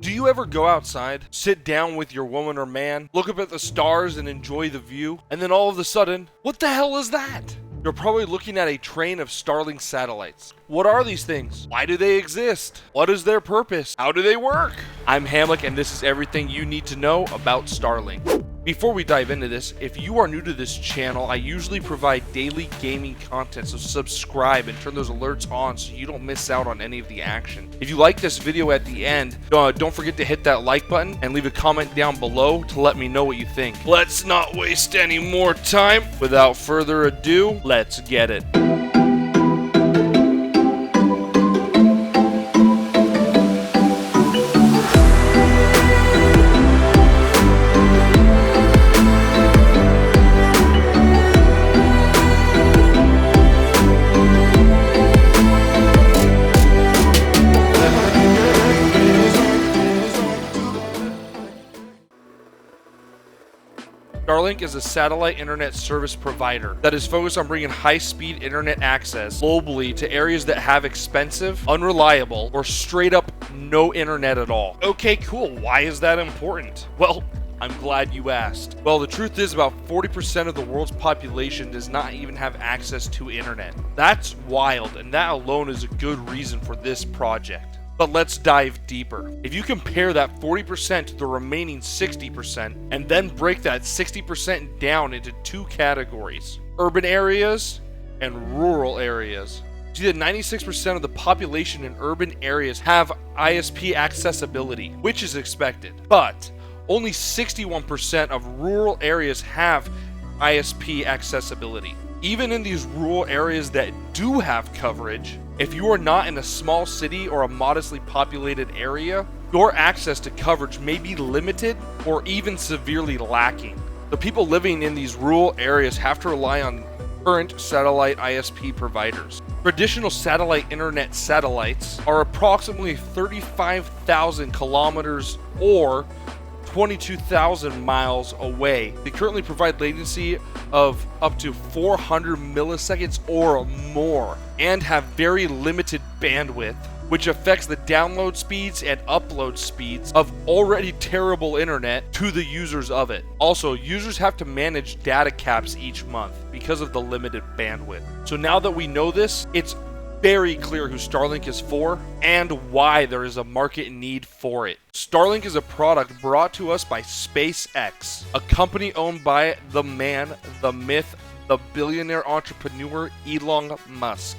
Do you ever go outside, sit down with your woman or man, look up at the stars and enjoy the view, and then all of a sudden, what the hell is that? You're probably looking at a train of Starlink satellites. What are these things? Why do they exist? What is their purpose? How do they work? I'm Hamlik, and this is everything you need to know about Starlink. Before we dive into this, if you are new to this channel, I usually provide daily gaming content, so subscribe and turn those alerts on so you don't miss out on any of the action. If you like this video at the end, don't forget to hit that like button and leave a comment down below to let me know what you think. Let's not waste any more time. Without further ado, let's get it. Starlink is a satellite internet service provider that is focused on bringing high-speed internet access globally to areas that have expensive, unreliable, or straight up no internet at all. Okay, cool. Why is that important? Well, I'm glad you asked. Well, the truth is about 40% of the world's population does not even have access to internet. That's wild, and that alone is a good reason for this project. But let's dive deeper. If you compare that 40% to the remaining 60% and then break that 60% down into two categories, urban areas and rural areas. See that 96% of the population in urban areas have ISP accessibility, which is expected, but only 61% of rural areas have ISP accessibility. Even in these rural areas that do have coverage, if you are not in a small city or a modestly populated area, your access to coverage may be limited or even severely lacking. The people living in these rural areas have to rely on current satellite ISP providers. Traditional satellite internet satellites are approximately 35,000 kilometers or 22,000 miles away. They currently provide latency of up to 400 milliseconds or more and have very limited bandwidth, which affects the download speeds and upload speeds of already terrible internet to the users of it. Also, users have to manage data caps each month because of the limited bandwidth. So now that we know this, it's very clear who Starlink is for and why there is a market need for it. Starlink is a product brought to us by SpaceX, a company owned by the man, the myth, the billionaire entrepreneur Elon Musk.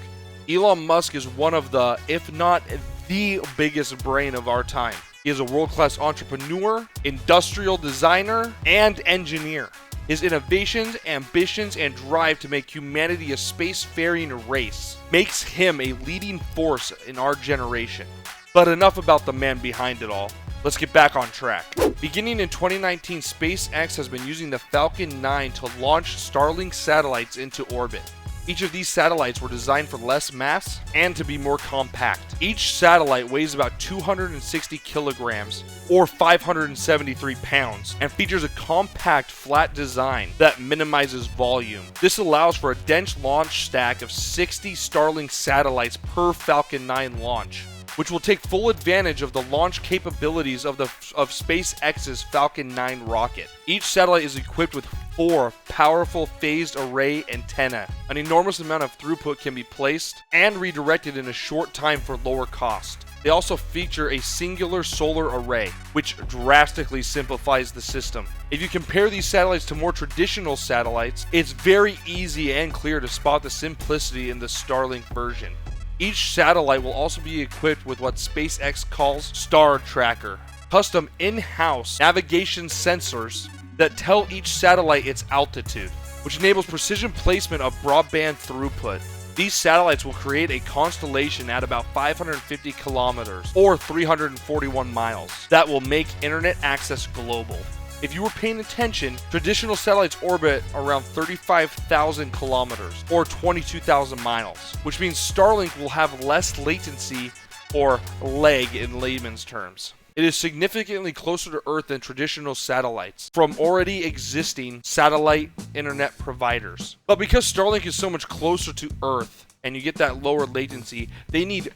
Elon Musk is one of the, if not the biggest brain of our time. He is a world-class entrepreneur, industrial designer, and engineer. His innovations, ambitions, and drive to make humanity a spacefaring race makes him a leading force in our generation. But enough about the man behind it all. Let's get back on track. Beginning in 2019, SpaceX has been using the Falcon 9 to launch Starlink satellites into orbit. Each of these satellites were designed for less mass and to be more compact. Each satellite weighs about 260 kilograms or 573 pounds and features a compact flat design that minimizes volume. This allows for a dense launch stack of 60 Starlink satellites per Falcon 9 launch, which will take full advantage of the launch capabilities of SpaceX's Falcon 9 rocket. Each satellite is equipped with 4 powerful phased array antennae. An enormous amount of throughput can be placed and redirected in a short time for lower cost. They also feature a singular solar array, which drastically simplifies the system. If you compare these satellites to more traditional satellites, it's very easy and clear to spot the simplicity in the Starlink version. Each satellite will also be equipped with what SpaceX calls Star Tracker, custom in-house navigation sensors that tell each satellite its altitude, which enables precision placement of broadband throughput. These satellites will create a constellation at about 550 kilometers or 341 miles that will make internet access global. If you were paying attention, traditional satellites orbit around 35,000 kilometers or 22,000 miles, which means Starlink will have less latency or lag in layman's terms. It is significantly closer to Earth than traditional satellites from already existing satellite internet providers. But because Starlink is so much closer to Earth and you get that lower latency, they need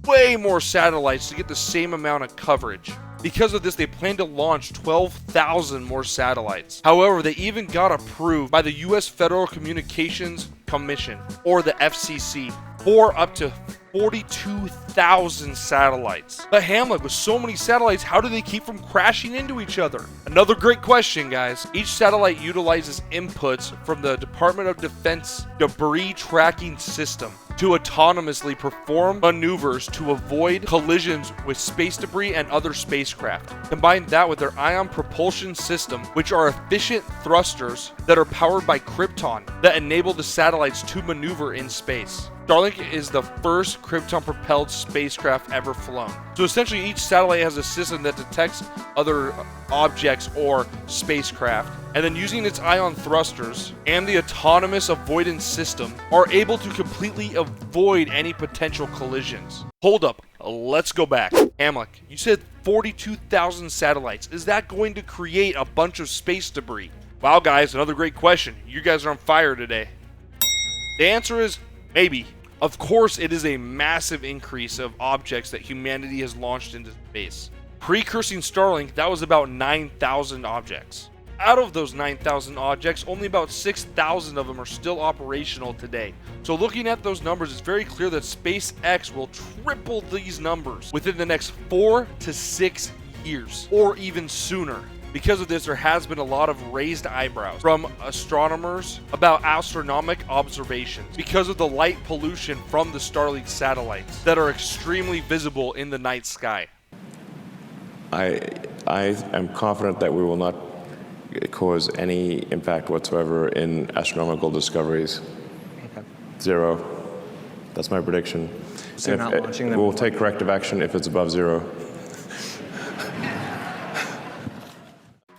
way more satellites to get the same amount of coverage. Because of this, they plan to launch 12,000 more satellites. However, they even got approved by the US Federal Communications Commission, or the FCC, for up to 42,000 satellites. But Hamlik, with so many satellites, how do they keep from crashing into each other? Another great question, guys. Each satellite utilizes inputs from the Department of Defense debris tracking system to autonomously perform maneuvers to avoid collisions with space debris and other spacecraft. Combine that with their ion propulsion system, which are efficient thrusters that are powered by krypton that enable the satellites to maneuver in space. Starlink is the first krypton-propelled spacecraft ever flown. So essentially, each satellite has a system that detects other objects or spacecraft, and then using its ion thrusters and the autonomous avoidance system are able to completely avoid any potential collisions. Hold up, let's go back. Hamlik, you said 42,000 satellites. Is that going to create a bunch of space debris? Wow, guys, another great question. You guys are on fire today. The answer is maybe. Of course, it is a massive increase of objects that humanity has launched into space. Precursing Starlink, that was about 9,000 objects. Out of those 9,000 objects, only about 6,000 of them are still operational today. So looking at those numbers, it's very clear that SpaceX will triple these numbers within the next 4 to 6 years, or even sooner. Because of this, there has been a lot of raised eyebrows from astronomers about astronomical observations because of the light pollution from the Starlink satellites that are extremely visible in the night sky. I am confident that we will not cause any impact whatsoever in astronomical discoveries. Okay. Zero. That's my prediction. So you're not launching them? We'll take corrective action if it's above zero.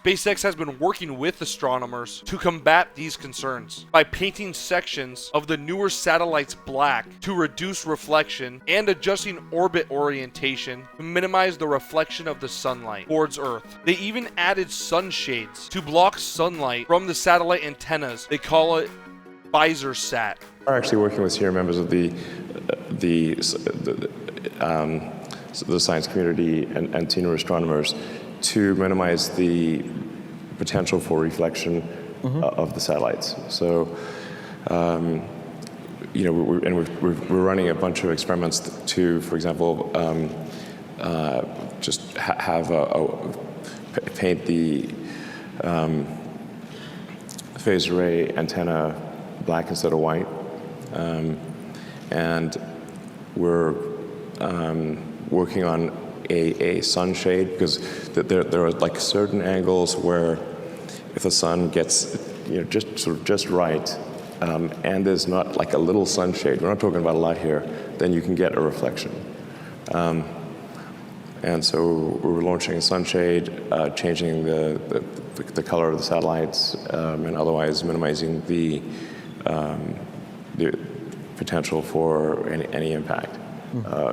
SpaceX has been working with astronomers to combat these concerns by painting sections of the newer satellites black to reduce reflection and adjusting orbit orientation to minimize the reflection of the sunlight towards Earth. They even added sunshades to block sunlight from the satellite antennas. They call it visor sat. We're actually working with senior members of the science community and senior astronomers to minimize the potential for reflection of the satellites. So, we're running a bunch of experiments to, for example, just have paint the phased array antenna black instead of white, and we're working on a sunshade, because there are like certain angles where if the sun gets just right, and there's not like a little sunshade, we're not talking about a lot here, then you can get a reflection. And so we're launching a sunshade, changing the color of the satellites, and otherwise minimizing the potential for any impact.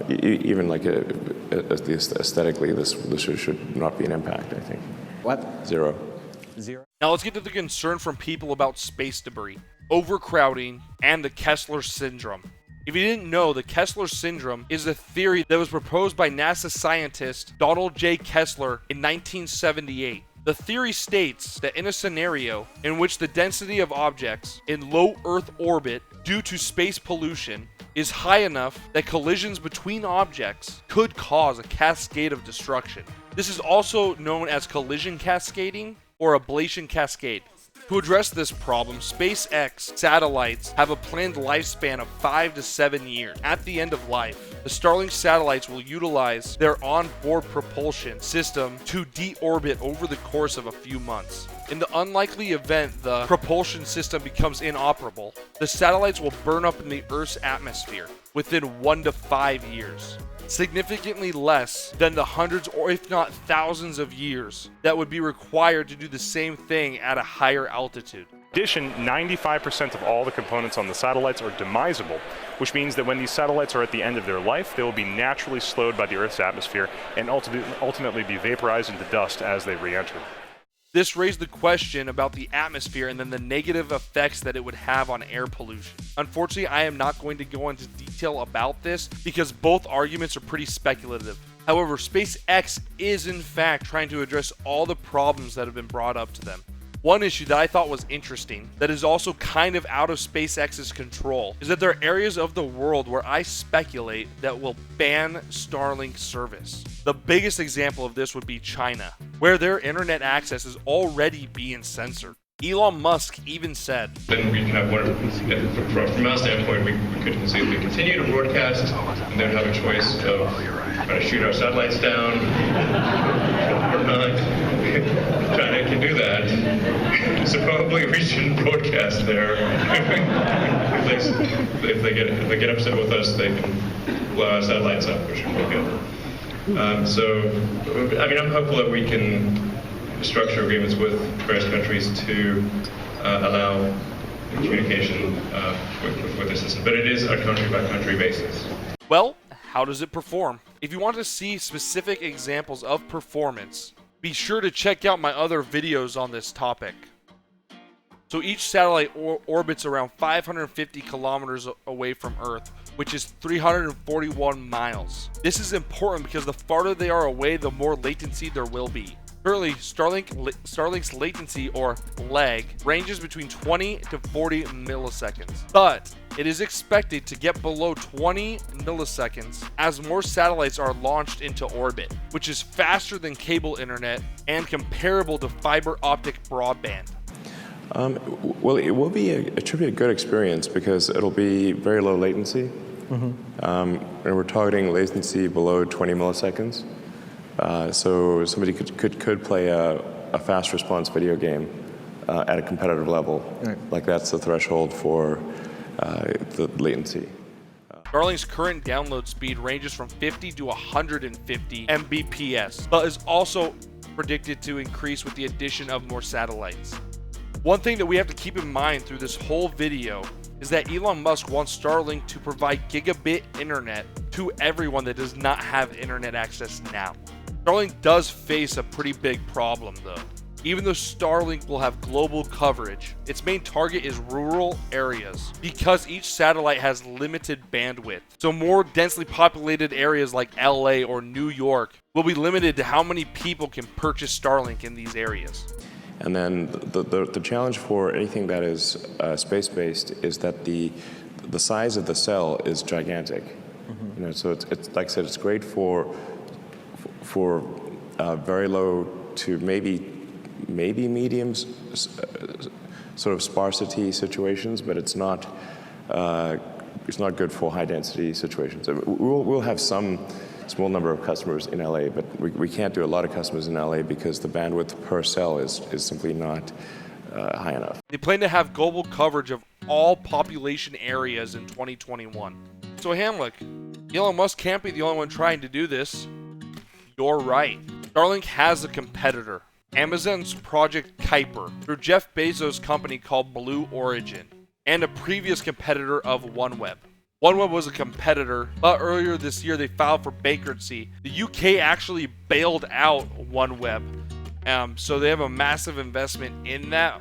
Even like aesthetically, this should not be an impact, I think. What? Zero. Now let's get to the concern from people about space debris, overcrowding, and the Kessler Syndrome. If you didn't know, the Kessler Syndrome is a theory that was proposed by NASA scientist Donald J. Kessler in 1978. The theory states that in a scenario in which the density of objects in low Earth orbit due to space pollution is high enough that collisions between objects could cause a cascade of destruction. This is also known as collision cascading or ablation cascade. To address this problem, SpaceX satellites have a planned lifespan of 5 to 7 years. At the end of life, the Starlink satellites will utilize their onboard propulsion system to deorbit over the course of a few months. In the unlikely event the propulsion system becomes inoperable, the satellites will burn up in the Earth's atmosphere within 1 to 5 years. Significantly less than the hundreds or if not thousands of years that would be required to do the same thing at a higher altitude. In addition, 95% of all the components on the satellites are demisable, which means that when these satellites are at the end of their life, they will be naturally slowed by the Earth's atmosphere and ultimately be vaporized into dust as they re-enter. This raised the question about the atmosphere and then the negative effects that it would have on air pollution. Unfortunately, I am not going to go into detail about this because both arguments are pretty speculative. However, SpaceX is in fact trying to address all the problems that have been brought up to them. One issue that I thought was interesting, that is also kind of out of SpaceX's control, is that there are areas of the world where I speculate that will ban Starlink service. The biggest example of this would be China, where their internet access is already being censored. Elon Musk even said, Then we have one, from our standpoint, we could conceivably continue to broadcast and then have a choice of trying to shoot our satellites down or not. China can do that. So probably we shouldn't broadcast there. if they get upset with us, they can blow our satellites up, which would be good. So, I mean, I'm hopeful that we can structure agreements with various countries to allow communication with the system, but it is a country-by-country basis. well, how does it perform? If you want to see specific examples of performance, be sure to check out my other videos on this topic. So each satellite orbits around 550 kilometers away from Earth, which is 341 miles. This is important because the farther they are away, the more latency there will be. Currently, Starlink's latency, or lag, ranges between 20 to 40 milliseconds, but it is expected to get below 20 milliseconds as more satellites are launched into orbit, which is faster than cable internet and comparable to fiber optic broadband. Well, it will be it should be a good experience because it'll be very low latency, and we're targeting latency below 20 milliseconds. So somebody could play a fast response video game at a competitive level. Right. Like that's the threshold for the latency. Starlink's current download speed ranges from 50 to 150 Mbps, but is also predicted to increase with the addition of more satellites. One thing that we have to keep in mind through this whole video is that Elon Musk wants Starlink to provide gigabit internet to everyone that does not have internet access now. Starlink does face a pretty big problem though. Even though Starlink will have global coverage, its main target is rural areas because each satellite has limited bandwidth. So more densely populated areas like LA or New York will be limited to how many people can purchase Starlink in these areas. And then the challenge for anything that is space-based is that the size of the cell is gigantic. You know, so it's like I said, it's great for very low to maybe medium sort of sparsity situations, but it's not good for high density situations. We'll have some small number of customers in LA, but we can't do a lot of customers in LA because the bandwidth per cell is simply not high enough. They plan to have global coverage of all population areas in 2021. So Hamlik, Elon Musk can't be the only one trying to do this. You're right. Starlink has a competitor, Amazon's Project Kuiper, through Jeff Bezos' company called Blue Origin, and a previous competitor of OneWeb. OneWeb was a competitor, but earlier this year they filed for bankruptcy. The UK actually bailed out OneWeb, so they have a massive investment in that,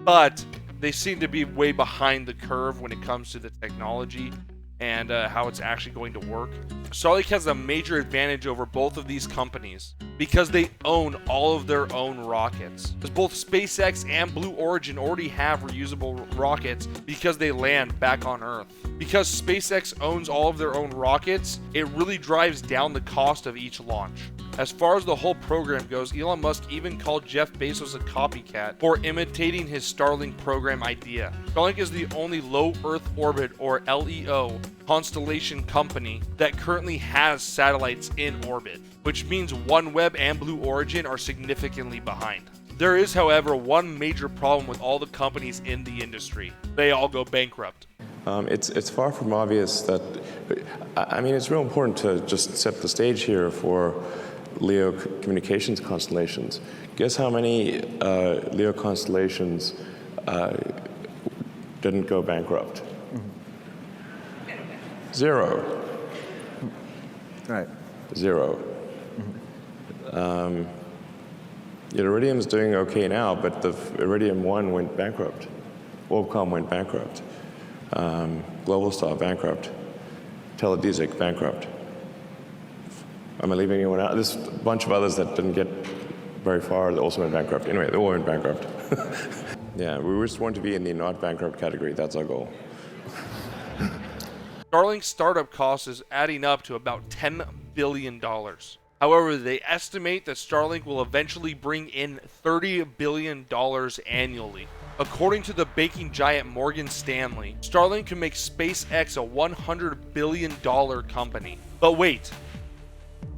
but they seem to be way behind the curve when it comes to the technology and how it's actually going to work. Starlink has a major advantage over both of these companies because they own all of their own rockets. Because both SpaceX and Blue Origin already have reusable rockets because they land back on Earth. Because SpaceX owns all of their own rockets, it really drives down the cost of each launch. As far as the whole program goes, Elon Musk even called Jeff Bezos a copycat for imitating his Starlink program idea. Starlink is the only low Earth orbit, or LEO, constellation company that currently has satellites in orbit, which means OneWeb and Blue Origin are significantly behind. There is, however, one major problem with all the companies in the industry. They all go bankrupt. It's far from obvious that, I mean, it's real important to just set the stage here for LEO communications constellations. Guess how many LEO constellations didn't go bankrupt? Zero. Right. Zero. Iridium's doing okay now, but the Iridium 1 went bankrupt. Orbcom went bankrupt. Globalstar bankrupt. Teledesic bankrupt. Am I leaving anyone out? There's a bunch of others that didn't get very far that also went bankrupt. Anyway, they all went bankrupt. Yeah, we just want to be in the not bankrupt category. That's our goal. Starlink's startup cost is adding up to about $10 billion. However, they estimate that Starlink will eventually bring in $30 billion annually. According to the banking giant Morgan Stanley, Starlink can make SpaceX a $100 billion company. But wait,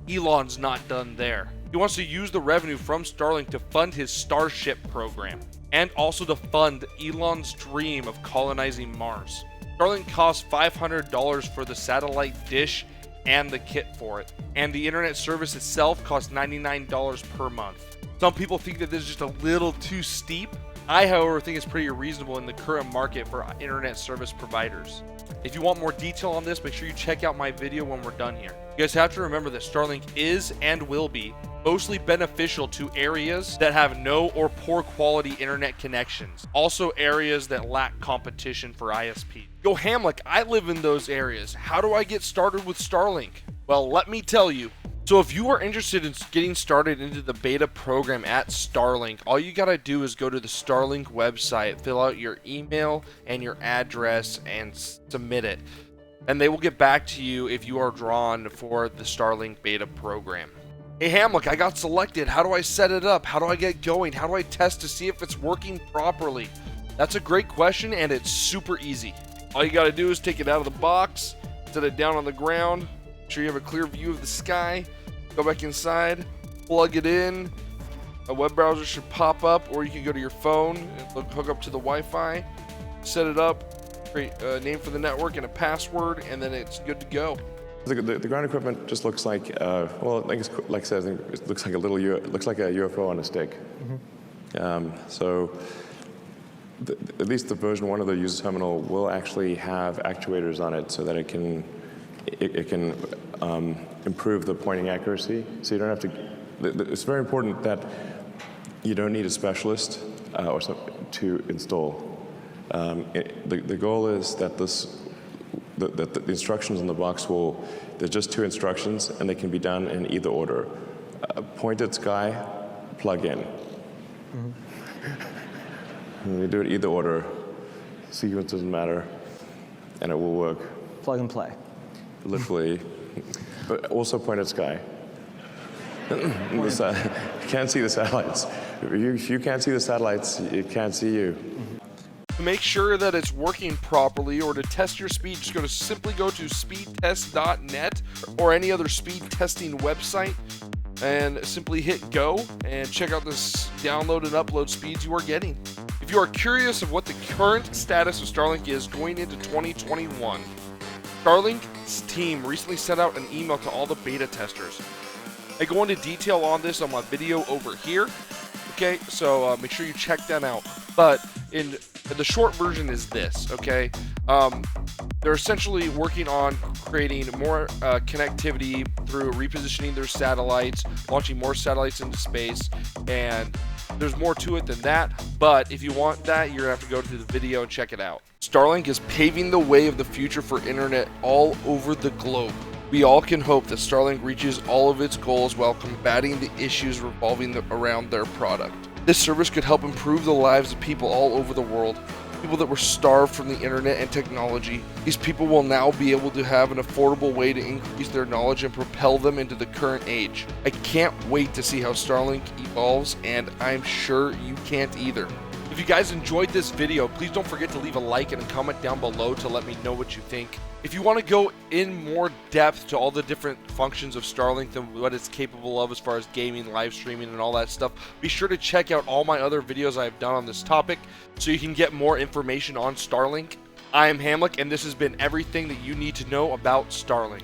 Elon's not done there. He wants to use the revenue from Starlink to fund his Starship program, and also to fund Elon's dream of colonizing Mars. Starlink costs $500 for the satellite dish and the kit for it, and the internet service itself costs $99 per month. Some people think that this is just a little too steep. I, however, think it's pretty reasonable in the current market for internet service providers. If you want more detail on this, make sure you check out my video when we're done here. You guys have to remember that Starlink is and will be mostly beneficial to areas that have no or poor quality internet connections. Also areas that lack competition for ISP. Yo, Hamlik, I live in those areas. How do I get started with Starlink? Well, let me tell you. So if you are interested in getting started into the beta program at Starlink, all you gotta do is go to the Starlink website, fill out your email and your address and submit it. And they will get back to you if you are drawn for the Starlink beta program. Hey Hamlik, I got selected. How do I set it up? How do I get going? How do I test to see if it's working properly? That's a great question, and it's super easy. All you gotta do is take it out of the box, set it down on the ground, make sure you have a clear view of the sky, go back inside, plug it in. A web browser should pop up, or you can go to your phone and hook up to the Wi-Fi, set it up, create a name for the network and a password, and then it's good to go. The ground equipment just looks like, well, I guess, like I said, I think it looks like looks like a UFO on a stick. So, at least the version 1 of the user terminal will actually have actuators on it, so that it can improve the pointing accuracy. So you don't have to. It's very important that you don't need a specialist or something to install. The goal is that the instructions on the box there's just 2 instructions, and they can be done in either order. Point at sky, plug in. And you do it either order. Sequence doesn't matter, and it will work. Plug and play. Literally. But also point at sky. You can't see the satellites. If you can't see the satellites, it can't see you. To make sure that it's working properly, or to test your speed, just simply go to speedtest.net or any other speed testing website and simply hit go and check out this download and upload speeds you are getting. If you are curious of what the current status of Starlink is going into 2021, Starlink's team recently sent out an email to all the beta testers. I go into detail on this on my video over here. Okay, so make sure you check that out. But in the short version is this, okay? They're essentially working on creating more connectivity through repositioning their satellites, launching more satellites into space, and there's more to it than that. But if you want that, you're gonna have to go to the video and check it out. Starlink is paving the way of the future for internet all over the globe. We all can hope that Starlink reaches all of its goals while combating the issues revolving around their product. This service could help improve the lives of people all over the world, people that were starved from the internet and technology. These people will now be able to have an affordable way to increase their knowledge and propel them into the current age. I can't wait to see how Starlink evolves, and I'm sure you can't either. If you guys enjoyed this video, please don't forget to leave a like and a comment down below to let me know what you think. If you want to go in more depth to all the different functions of Starlink and what it's capable of as far as gaming, live streaming, and all that stuff, be sure to check out all my other videos I've done on this topic so you can get more information on Starlink. I am Hamlik, and this has been everything that you need to know about Starlink.